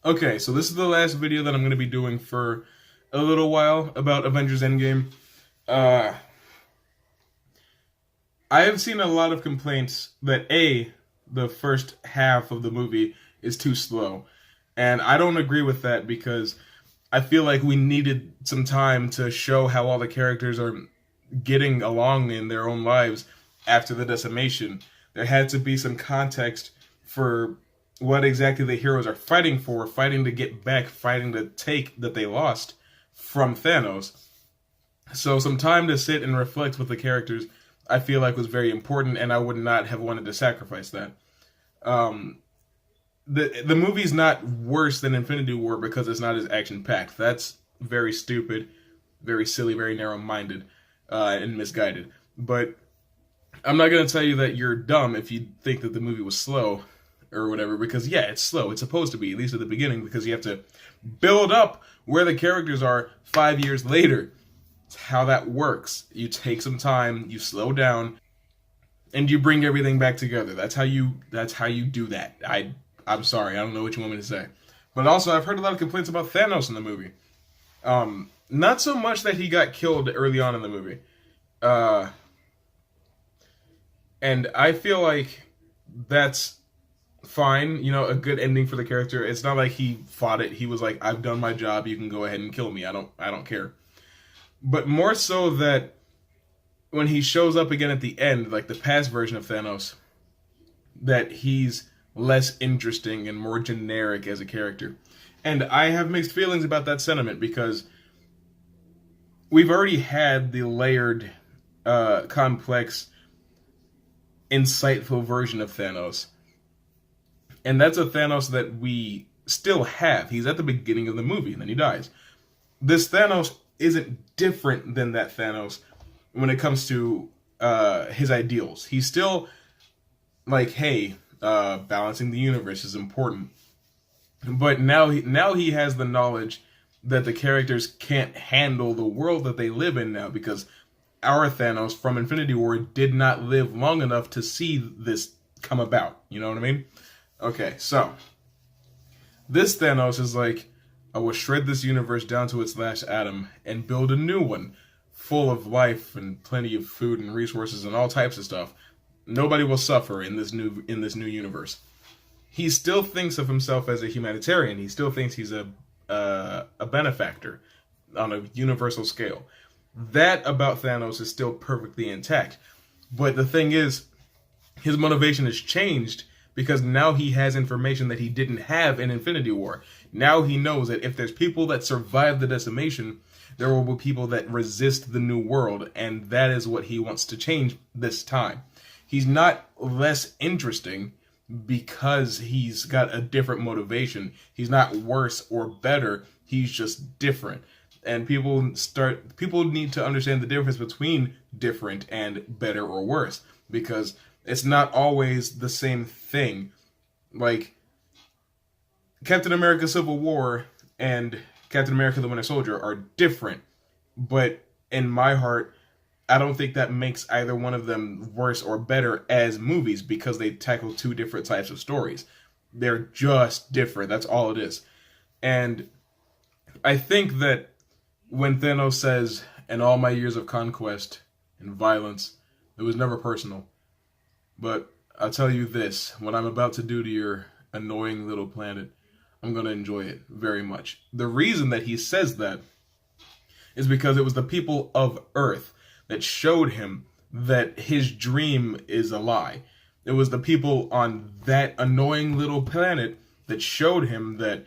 Okay, so this is the last video that I'm going to be doing for a little while about Avengers Endgame. Uh, I have seen a lot of complaints that the first half of the movie is too slow. And I don't agree with that because I feel like we needed some time to show how all the characters are getting along in their own lives after the decimation. There had to be some context for what exactly the heroes are fighting for, fighting to get back, fighting to take that they lost from Thanos. So some time to sit and reflect with the characters, I feel like was very important, and I would not have wanted to sacrifice that. Um, the movie's not worse than Infinity War because it's not as action packed. That's very stupid, very silly, very narrow minded, and misguided. But I'm not gonna tell you that you're dumb if you think that the movie was slow or whatever, because yeah, it's slow. It's supposed to be, at least at the beginning, because you have to build up where the characters are 5 years later. It's how that works. You take some time, you slow down, and you bring everything back together. That's how you do that. I'm sorry, I don't know what you want me to say. But also, I've heard a lot of complaints about Thanos in the movie. Not so much that he got killed early on in the movie. And I feel like that's fine, a good ending for the character. It's not like he fought it. He was like, I've done my job, you can go ahead and kill me. I don't care. But more so that when he shows up again at the end, like the past version of Thanos, that he's less interesting and more generic as a character. And I have mixed feelings about that sentiment because we've already had the layered, complex, insightful version of Thanos. And that's a Thanos that we still have. He's at the beginning of the movie and then he dies. This Thanos isn't different than that Thanos when it comes to his ideals. He's still like, hey, balancing the universe is important. But now he has the knowledge that the characters can't handle the world that they live in now, because our Thanos from Infinity War did not live long enough to see this come about. You know what I mean? Okay, so this Thanos is like, I will shred this universe down to its last atom and build a new one full of life and plenty of food and resources and all types of stuff. Nobody will suffer in this new universe. He still thinks of himself as a humanitarian. He still thinks he's a benefactor on a universal scale. That about Thanos is still perfectly intact. But the thing is, his motivation has changed because now he has information that he didn't have in Infinity War. Now he knows that if there's people that survive the decimation, there will be people that resist the new world, and that is what he wants to change this time. He's not less interesting because he's got a different motivation. He's not worse or better, he's just different. And people need to understand the difference between different and better or worse, because it's not always the same thing. Like, Captain America Civil War and Captain America the Winter Soldier are different, but in my heart, I don't think that makes either one of them worse or better as movies, because they tackle two different types of stories. They're just different, that's all it is. And I think that when Thanos says, in all my years of conquest and violence, it was never personal. But I'll tell you this, what I'm about to do to your annoying little planet, I'm going to enjoy it very much. The reason that he says that is because it was the people of Earth that showed him that his dream is a lie. It was the people on that annoying little planet that showed him that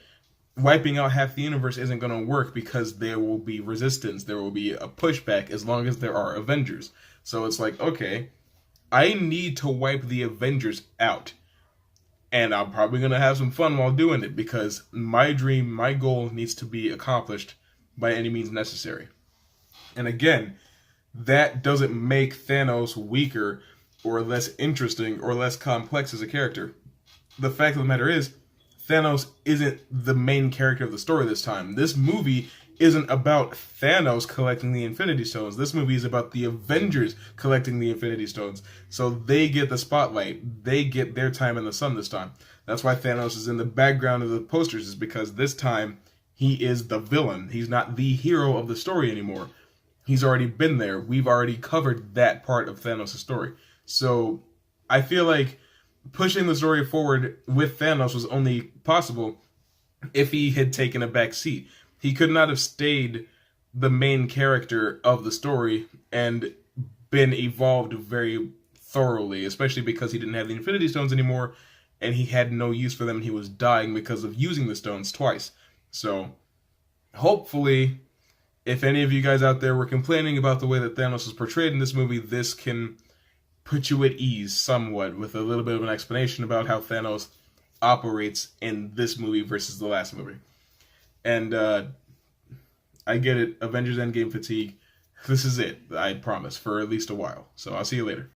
wiping out half the universe isn't going to work, because there will be resistance, there will be a pushback as long as there are Avengers. So it's like, okay, I need to wipe the Avengers out. And I'm probably going to have some fun while doing it, because my dream, my goal needs to be accomplished by any means necessary. And again, that doesn't make Thanos weaker or less interesting or less complex as a character. The fact of the matter is, Thanos isn't the main character of the story this time. This movie isn't about Thanos collecting the Infinity Stones. This movie is about the Avengers collecting the Infinity Stones. So they get the spotlight. They get their time in the sun this time. That's why Thanos is in the background of the posters, is because this time he is the villain. He's not the hero of the story anymore. He's already been there. We've already covered that part of Thanos' story. So I feel like pushing the story forward with Thanos was only possible if he had taken a back seat. He could not have stayed the main character of the story and been evolved very thoroughly, especially because he didn't have the Infinity Stones anymore, and he had no use for them, and he was dying because of using the stones twice. So, hopefully, if any of you guys out there were complaining about the way that Thanos was portrayed in this movie, this can put you at ease somewhat with a little bit of an explanation about how Thanos operates in this movie versus the last movie. And I get it, Avengers Endgame fatigue. This is it, I promise, for at least a while. So I'll see you later.